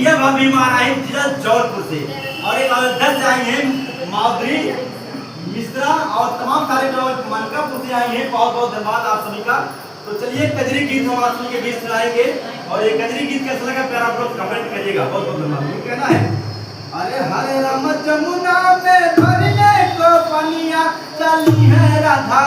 प्रिया भाभी हमारा है जिला जौनपुर से, और एक अयोध्या से आई हैं माधुरी मिश्रा, और तमाम सारे लोग मनकापुर से आई हैं। बहुत बहुत धन्यवाद आप सभी का। तो चलिए कजरी गीत हम आप सभी के बीच सुनाएंगे, और ये कजरी गीत कैसा लगा प्यार आप लोग कमेंट करिएगा। बहुत बहुत धन्यवाद। कहना है अरे हरे राम जमुना में भरने को पनिया चली है राधा